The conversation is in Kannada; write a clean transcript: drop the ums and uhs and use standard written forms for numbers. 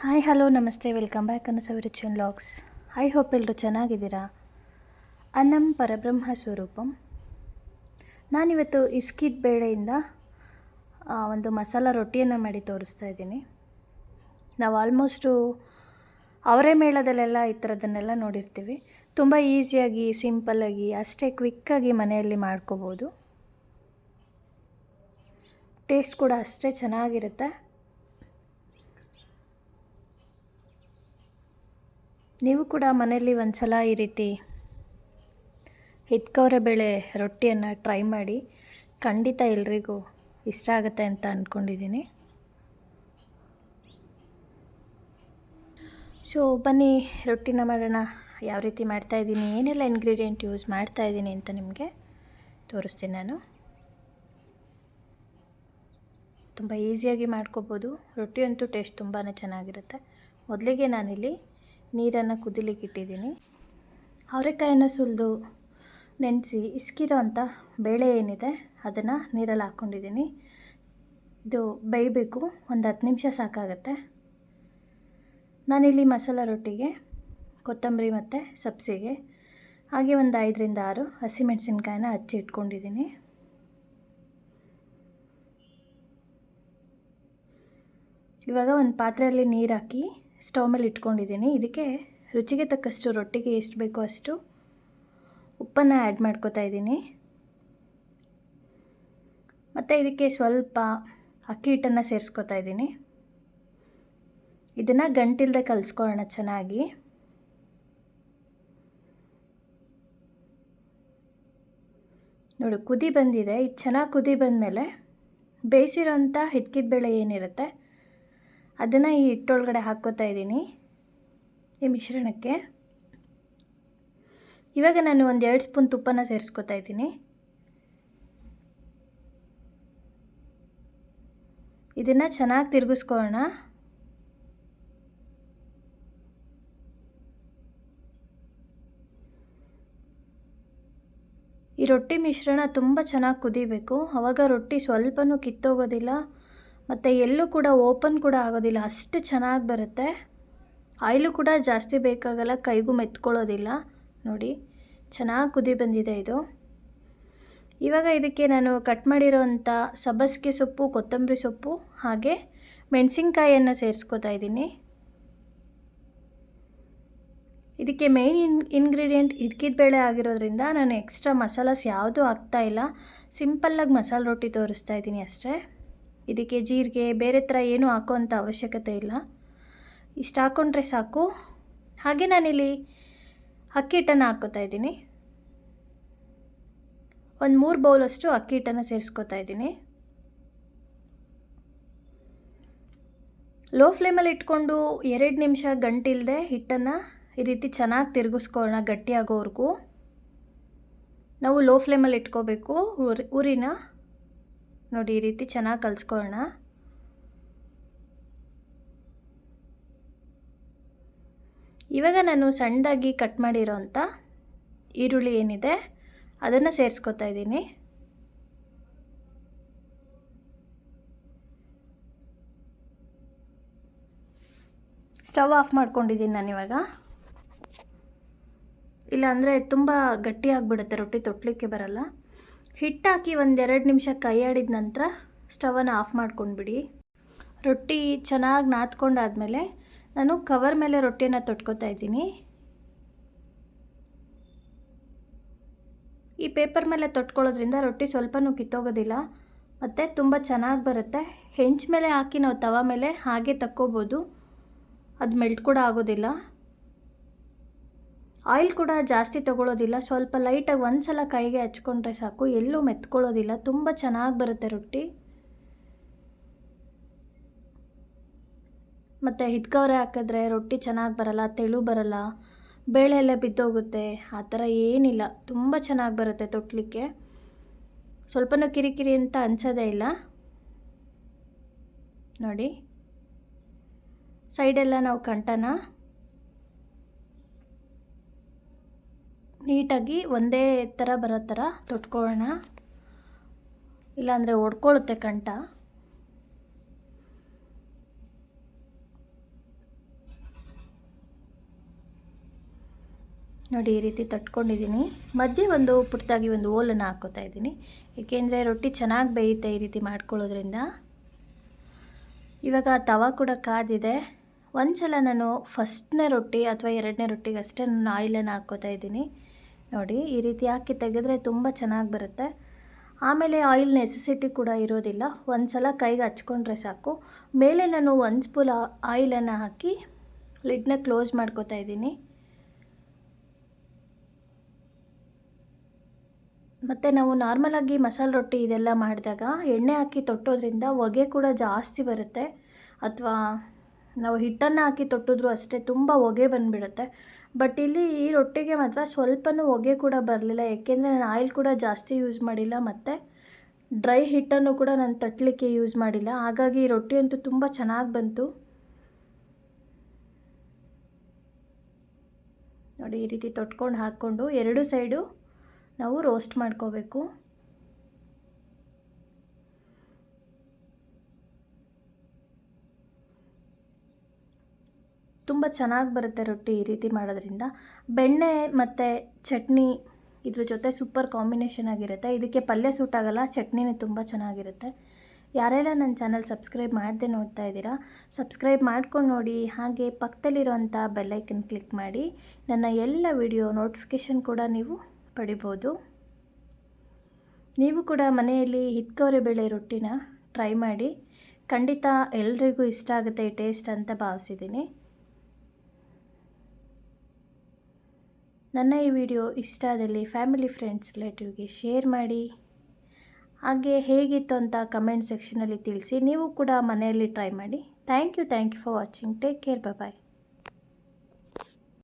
Hi hello namaste welcome back ಅನ್ನಸವಿರಿಚನ್ ಲಾಗ್ಸ್. ಐ ಹೋಪ್ ಎಲ್ಲರೂ ಚೆನ್ನಾಗಿದ್ದೀರಾ. ಅನ್ನಂ ಪರಬ್ರಹ್ಮ ಸ್ವರೂಪಂ. ನಾನಿವತ್ತು ಇಸ್ಕಿದ ಬೇಳೆಯಿಂದ ಒಂದು ಮಸಾಲ ರೊಟ್ಟಿಯನ್ನು ಮಾಡಿ ತೋರಿಸ್ತಾ ಇದ್ದೀನಿ. ನಾವು ಆಲ್ಮೋಸ್ಟು ಅವರೇ ಮೇಳದಲ್ಲೆಲ್ಲ ಈ ಥರದನ್ನೆಲ್ಲ ನೋಡಿರ್ತೀವಿ. ತುಂಬ ಈಸಿಯಾಗಿ ಸಿಂಪಲ್ಲಾಗಿ ಅಷ್ಟೇ ಕ್ವಿಕ್ಕಾಗಿ ಮನೆಯಲ್ಲಿ ಮಾಡ್ಕೋಬೋದು. ಟೇಸ್ಟ್ ಕೂಡ ಅಷ್ಟೇ ಚೆನ್ನಾಗಿರುತ್ತೆ. ನೀವು ಕೂಡ ಮನೆಯಲ್ಲಿ ಒಂದು ಸಲ ಈ ರೀತಿ ಹಿತ್ಕವರೆ ಬೇಳೆ ರೊಟ್ಟಿಯನ್ನು ಟ್ರೈ ಮಾಡಿ. ಖಂಡಿತ ಎಲ್ರಿಗೂ ಇಷ್ಟ ಆಗುತ್ತೆ ಅಂತ ಅಂದ್ಕೊಂಡಿದ್ದೀನಿ. ಸೊ ಬನ್ನಿ ರೊಟ್ಟಿನ ಮಾಡೋಣ. ಯಾವ ರೀತಿ ಮಾಡ್ತಾಯಿದ್ದೀನಿ, ಏನೆಲ್ಲ ಇಂಗ್ರೀಡಿಯೆಂಟ್ ಯೂಸ್ ಮಾಡ್ತಾಯಿದ್ದೀನಿ ಅಂತ ನಿಮಗೆ ತೋರಿಸ್ತೀನಿ. ನಾನು ತುಂಬ ಈಸಿಯಾಗಿ ಮಾಡ್ಕೋಬೋದು. ರೊಟ್ಟಿ ಅಂತೂ ಟೇಸ್ಟ್ ತುಂಬಾ ಚೆನ್ನಾಗಿರುತ್ತೆ. ಮೊದಲಿಗೆ ನಾನಿಲ್ಲಿ ನೀರನ್ನು ಕುದಿಲಿಕ್ಕೆ ಇಟ್ಟಿದ್ದೀನಿ. ಅವರೆಕಾಯನ್ನು ಸುಲಿದು ನೆನೆಸಿ ಇಸ್ಕಿರೋ ಅಂಥ ಬೇಳೆ ಏನಿದೆ ಅದನ್ನು ನೀರಲ್ಲಿ ಹಾಕ್ಕೊಂಡಿದ್ದೀನಿ. ಇದು ಬೇಯಬೇಕು, ಒಂದು 10 ನಿಮಿಷ ಸಾಕಾಗತ್ತೆ. ನಾನಿಲ್ಲಿ ಮಸಾಲ ರೊಟ್ಟಿಗೆ ಕೊತ್ತಂಬರಿ ಮತ್ತು ಸಬ್ಸಿಗೆ ಹಾಗೆ ಒಂದು 5ರಿಂದ 6 ಹಸಿಮೆಣಸಿನ್ಕಾಯಿನ ಹಚ್ಚಿ ಇಟ್ಕೊಂಡಿದ್ದೀನಿ. ಇವಾಗ ಒಂದು ಪಾತ್ರೆಯಲ್ಲಿ ನೀರು ಹಾಕಿ ಸ್ಟವ್ ಮೇಲೆ ಇಟ್ಕೊಂಡಿದ್ದೀನಿ. ಇದಕ್ಕೆ ರುಚಿಗೆ ತಕ್ಕಷ್ಟು ರೊಟ್ಟಿಗೆ ಎಷ್ಟು ಬೇಕೋ ಅಷ್ಟು ಉಪ್ಪನ್ನು ಆ್ಯಡ್ ಮಾಡ್ಕೋತಾ ಇದ್ದೀನಿ. ಮತ್ತು ಇದಕ್ಕೆ ಸ್ವಲ್ಪ ಅಕ್ಕಿ ಹಿಟ್ಟನ್ನು ಸೇರಿಸ್ಕೋತಾ ಇದ್ದೀನಿ. ಇದನ್ನು ಗಂಟಿಲ್ಲದೆ ಕಲಿಸ್ಕೊಳ್ಳೋಣ ಚೆನ್ನಾಗಿ. ನೋಡಿ ಕುದಿ ಬಂದಿದೆ. ಇದು ಚೆನ್ನಾಗಿ ಕುದಿ ಬಂದಮೇಲೆ ಬೇಯಿಸಿರೋಂಥ ಹಿಟ್ಕಿದ ಬೇಳೆ ಏನಿರುತ್ತೆ ಅದನ್ನು ಈ ಹಿಟ್ಟೊಳಗಡೆ ಹಾಕ್ಕೋತಾ ಇದ್ದೀನಿ, ಈ ಮಿಶ್ರಣಕ್ಕೆ. ಇವಾಗ ನಾನು ಒಂದು 2 ಸ್ಪೂನ್ ತುಪ್ಪನ ಸೇರಿಸ್ಕೋತಾ ಇದ್ದೀನಿ. ಇದನ್ನು ಚೆನ್ನಾಗಿ ತಿರುಗಿಸ್ಕೊಳ್ಳೋಣ. ಈ ರೊಟ್ಟಿ ಮಿಶ್ರಣ ತುಂಬ ಚೆನ್ನಾಗಿ ಕುದಿಬೇಕು. ಆವಾಗ ರೊಟ್ಟಿ ಸ್ವಲ್ಪನೂ ಕಿತ್ತೋಗೋದಿಲ್ಲ ಮತ್ತು ಎಲ್ಲೂ ಕೂಡ ಓಪನ್ ಕೂಡ ಆಗೋದಿಲ್ಲ. ಅಷ್ಟು ಚೆನ್ನಾಗಿ ಬರುತ್ತೆ. ಆಯಿಲು ಕೂಡ ಜಾಸ್ತಿ ಬೇಕಾಗಲ್ಲ, ಕೈಗೂ ಮೆತ್ಕೊಳ್ಳೋದಿಲ್ಲ. ನೋಡಿ ಚೆನ್ನಾಗಿ ಕುದಿ ಬಂದಿದೆ ಇದು. ಇವಾಗ ಇದಕ್ಕೆ ನಾನು ಕಟ್ ಮಾಡಿರೋವಂಥ ಸಬ್ಬಸಿಗೆ ಸೊಪ್ಪು, ಕೊತ್ತಂಬರಿ ಸೊಪ್ಪು ಹಾಗೆ ಮೆಣಸಿನ್ಕಾಯಿಯನ್ನು ಸೇರಿಸ್ಕೋತಾ ಇದ್ದೀನಿ. ಇದಕ್ಕೆ ಮೇಯ್ನ್ ಇಂಗ್ರೀಡಿಯೆಂಟ್ ಹಿಟ್ಕಿದ ಬೇಳೆ ಆಗಿರೋದ್ರಿಂದ ನಾನು ಎಕ್ಸ್ಟ್ರಾ ಮಸಾಲಾಸ್ ಯಾವುದೂ ಹಾಕ್ತಾಯಿಲ್ಲ. ಸಿಂಪಲ್ಲಾಗಿ ಮಸಾಲೆ ರೊಟ್ಟಿ ತೋರಿಸ್ತಾ ಇದ್ದೀನಿ ಅಷ್ಟೇ. ಇದಕ್ಕೆ ಜೀರಿಗೆ ಬೇರೆ ಥರ ಏನೂ ಹಾಕೋವಂಥ ಅವಶ್ಯಕತೆ ಇಲ್ಲ. ಇಷ್ಟು ಹಾಕ್ಕೊಂಡ್ರೆ ಸಾಕು. ಹಾಗೆ ನಾನಿಲ್ಲಿ ಅಕ್ಕಿ ಹಿಟ್ಟನ್ನು ಹಾಕ್ಕೋತಾ ಇದ್ದೀನಿ. ಒಂದು 3 ಬೌಲಷ್ಟು ಅಕ್ಕಿ ಹಿಟ್ಟನ್ನು ಸೇರಿಸ್ಕೋತಾ ಇದ್ದೀನಿ. ಲೋ ಫ್ಲೇಮಲ್ಲಿ ಇಟ್ಕೊಂಡು 2 ನಿಮಿಷ ಗಂಟಿಲ್ಲದೆ ಹಿಟ್ಟನ್ನು ಈ ರೀತಿ ಚೆನ್ನಾಗಿ ತಿರುಗಿಸ್ಕೊಳ್ಳೋಣ ಗಟ್ಟಿಯಾಗೋವರೆಗೂ. ನಾವು ಲೋ ಫ್ಲೇಮಲ್ಲಿ ಇಟ್ಕೋಬೇಕು ಉರಿನ. ನೋಡಿ ಈ ರೀತಿ ಚೆನ್ನಾಗಿ ಕಲಿಸ್ಕೊಳ್ಳೋಣ. ಇವಾಗ ನಾನು ಸಣ್ಣದಾಗಿ ಕಟ್ ಮಾಡಿರೋಂಥ ಈರುಳ್ಳಿ ಏನಿದೆ ಅದನ್ನು ಸೇರಿಸ್ಕೋತಾ ಇದ್ದೀನಿ. ಸ್ಟವ್ ಆಫ್ ಮಾಡ್ಕೊಂಡಿದ್ದೀನಿ ನಾನಿವಾಗ. ಇಲ್ಲಾಂದರೆ ತುಂಬ ಗಟ್ಟಿಯಾಗಿಬಿಡುತ್ತೆ, ರೊಟ್ಟಿ ತೊಟ್ಟಲಿಕ್ಕೆ ಬರಲ್ಲ. ಹಿಟ್ಟು ಹಾಕಿ ಒಂದು 2 ನಿಮಿಷ ಕೈ ಆಡಿದ ನಂತರ ಸ್ಟವನ್ನು ಆಫ್ ಮಾಡ್ಕೊಂಡ್ಬಿಡಿ. ರೊಟ್ಟಿ ಚೆನ್ನಾಗಿ ನಾದ್ಕೊಂಡಾದಮೇಲೆ ನಾನು ಕವರ್ ಮೇಲೆ ರೊಟ್ಟಿಯನ್ನು ತೊಟ್ಕೋತಾ ಇದ್ದೀನಿ. ಈ ಪೇಪರ್ ಮೇಲೆ ತೊಟ್ಕೊಳ್ಳೋದ್ರಿಂದ ರೊಟ್ಟಿ ಸ್ವಲ್ಪನೂ ಕಿತ್ತೋಗೋದಿಲ್ಲ ಮತ್ತು ತುಂಬ ಚೆನ್ನಾಗಿ ಬರುತ್ತೆ. ಹೆಂಚು ಮೇಲೆ ಹಾಕಿ ನಾವು ತವ ಮೇಲೆ ಹಾಗೆ ತಕ್ಕೋಬೋದು, ಅದು ಮೆಲ್ಟ್ ಕೂಡ ಆಗೋದಿಲ್ಲ. ಆಯಿಲ್ ಕೂಡ ಜಾಸ್ತಿ ತೊಗೊಳ್ಳೋದಿಲ್ಲ. ಸ್ವಲ್ಪ ಲೈಟಾಗಿ ಒಂದು ಸಲ ಕೈಗೆ ಹಚ್ಕೊಂಡ್ರೆ ಸಾಕು, ಎಲ್ಲೂ ಮೆತ್ಕೊಳ್ಳೋದಿಲ್ಲ. ತುಂಬ ಚೆನ್ನಾಗಿ ಬರುತ್ತೆ ರೊಟ್ಟಿ. ಮತ್ತು ಹಿಟ್ಕವರೆ ಹಾಕಿದ್ರೆ ರೊಟ್ಟಿ ಚೆನ್ನಾಗಿ ಬರಲ್ಲ, ತೆಳು ಬರಲ್ಲ, ಬೇಳೆ ಎಲ್ಲ ಬಿದ್ದೋಗುತ್ತೆ, ಆ ಥರ ಏನಿಲ್ಲ. ತುಂಬ ಚೆನ್ನಾಗಿ ಬರುತ್ತೆ ತೊಟ್ಟಲಿಕ್ಕೆ. ಸ್ವಲ್ಪನೂ ಕಿರಿಕಿರಿ ಅಂತ ಅನಿಸೋದೇ ಇಲ್ಲ. ನೋಡಿ ಸೈಡೆಲ್ಲ ನಾವು ಕಂಟನ ನೀಟಾಗಿ ಒಂದೇ ಥರ ಬರೋ ಥರ ತೊಟ್ಕೊಳ್ಳೋಣ. ಇಲ್ಲಾಂದರೆ ಒಡ್ಕೊಳ್ಳುತ್ತೆ ಕಂಠ. ನೋಡಿ ಈ ರೀತಿ ತಟ್ಕೊಂಡಿದ್ದೀನಿ. ಮಧ್ಯೆ ಒಂದು ಪುಟ್ಟದಾಗಿ ಒಂದು ಓಲನ್ನು ಹಾಕ್ಕೋತಾ ಇದ್ದೀನಿ, ಏಕೆಂದರೆ ರೊಟ್ಟಿ ಚೆನ್ನಾಗಿ ಬೇಯುತ್ತೆ ಈ ರೀತಿ ಮಾಡ್ಕೊಳ್ಳೋದ್ರಿಂದ. ಇವಾಗ ತವಾ ಕೂಡ ಕಾದಿದೆ. ಒಂದು ಸಲ ನಾನು ಫಸ್ಟ್ನೇ ರೊಟ್ಟಿ ಅಥವಾ ಎರಡನೇ ರೊಟ್ಟಿಗೆ ಅಷ್ಟೇ ನಾನು ಆಯಿಲನ್ನು ಹಾಕ್ಕೋತಾ ಇದ್ದೀನಿ. ನೋಡಿ ಈ ರೀತಿ ಹಾಕಿ ತೆಗೆದ್ರೆ ತುಂಬ ಚೆನ್ನಾಗಿ ಬರುತ್ತೆ. ಆಮೇಲೆ ಆಯಿಲ್ ನೆಸೆಸಿಟಿ ಕೂಡ ಇರೋದಿಲ್ಲ. ಒಂದು ಸಲ ಕೈಗೆ ಹಚ್ಕೊಂಡ್ರೆ ಸಾಕು. ಮೇಲೆ ನಾನು 1 ಸ್ಪೂನ್ ಆಯಿಲನ್ನು ಹಾಕಿ ಲಿಡ್ನ ಕ್ಲೋಸ್ ಮಾಡ್ಕೋತಾ ಇದ್ದೀನಿ. ಮತ್ತು ನಾವು ನಾರ್ಮಲಾಗಿ ಮಸಾಲೆ ರೊಟ್ಟಿ ಇದೆಲ್ಲ ಮಾಡಿದಾಗ ಎಣ್ಣೆ ಹಾಕಿ ತೊಟ್ಟೋದ್ರಿಂದ ಹೊಗೆ ಕೂಡ ಜಾಸ್ತಿ ಬರುತ್ತೆ, ಅಥವಾ ನಾವು ಹಿಟ್ಟನ್ನು ಹಾಕಿ ತೊಟ್ಟಿದ್ರೂ ಅಷ್ಟೇ ತುಂಬ ಹೊಗೆ ಬಂದುಬಿಡುತ್ತೆ. ಬಟ್ ಇಲ್ಲಿ ಈ ರೊಟ್ಟಿಗೆ ಮಾತ್ರ ಸ್ವಲ್ಪನೂ ಹೊಗೆ ಕೂಡ ಬರಲಿಲ್ಲ, ಏಕೆಂದರೆ ನಾನು ಆಯಿಲ್ ಕೂಡ ಜಾಸ್ತಿ ಯೂಸ್ ಮಾಡಿಲ್ಲ ಮತ್ತು ಡ್ರೈ ಹಿಟ್ಟನ್ನು ಕೂಡ ನಾನು ತಟ್ಟಲಿಕ್ಕೆ ಯೂಸ್ ಮಾಡಿಲ್ಲ. ಹಾಗಾಗಿ ಈ ರೊಟ್ಟಿ ಅಂತೂ ತುಂಬ ಚೆನ್ನಾಗಿ ಬಂತು. ನೋಡಿ ಈ ರೀತಿ ತೊಟ್ಕೊಂಡು ಹಾಕ್ಕೊಂಡು 2 ಸೈಡು ನಾವು ರೋಸ್ಟ್ ಮಾಡ್ಕೋಬೇಕು. ತುಂಬ ಚೆನ್ನಾಗಿ ಬರುತ್ತೆ ರೊಟ್ಟಿ ಈ ರೀತಿ ಮಾಡೋದ್ರಿಂದ. ಬೆಣ್ಣೆ ಮತ್ತು ಚಟ್ನಿ ಇದ್ರ ಜೊತೆ ಸೂಪರ್ ಕಾಂಬಿನೇಷನ್ ಆಗಿರುತ್ತೆ. ಇದಕ್ಕೆ ಪಲ್ಯ ಸೂಟ್ ಆಗಲ್ಲ, ಚಟ್ನಿನೇ ತುಂಬ ಚೆನ್ನಾಗಿರುತ್ತೆ. ಯಾರೆಲ್ಲ ನನ್ನ ಚಾನಲ್ ಸಬ್ಸ್ಕ್ರೈಬ್ ಮಾಡದೆ ನೋಡ್ತಾ ಇದ್ದೀರಾ, ಸಬ್ಸ್ಕ್ರೈಬ್ ಮಾಡ್ಕೊಂಡು ನೋಡಿ. ಹಾಗೆ ಪಕ್ಕದಲ್ಲಿರುವಂಥ ಬೆಲ್ಲೈಕನ್ ಕ್ಲಿಕ್ ಮಾಡಿ ನನ್ನ ಎಲ್ಲ ವಿಡಿಯೋ ನೋಟಿಫಿಕೇಷನ್ ಕೂಡ ನೀವು ಪಡಿಬೋದು. ನೀವು ಕೂಡ ಮನೆಯಲ್ಲಿ ಹಿತ್ಕೋರೆ ಬೇಳೆ ರೊಟ್ಟಿನ ಟ್ರೈ ಮಾಡಿ. ಖಂಡಿತ ಎಲ್ರಿಗೂ ಇಷ್ಟ ಆಗುತ್ತೆ ಈ ಟೇಸ್ಟ್ ಅಂತ ಭಾವಿಸಿದ್ದೀನಿ. ನನ್ನ ಈ ವಿಡಿಯೋ ಇಷ್ಟ ಆದಲ್ಲಿ ಫ್ಯಾಮಿಲಿ, ಫ್ರೆಂಡ್ಸ್, ರಿಲೇಟಿವ್ಗೆ ಶೇರ್ ಮಾಡಿ. ಹಾಗೆ ಹೇಗಿತ್ತು ಅಂತ ಕಮೆಂಟ್ ಸೆಕ್ಷನಲ್ಲಿ ತಿಳಿಸಿ. ನೀವು ಕೂಡ ಮನೆಯಲ್ಲಿ ಟ್ರೈ ಮಾಡಿ. Thank you for watching. Take care. Bye.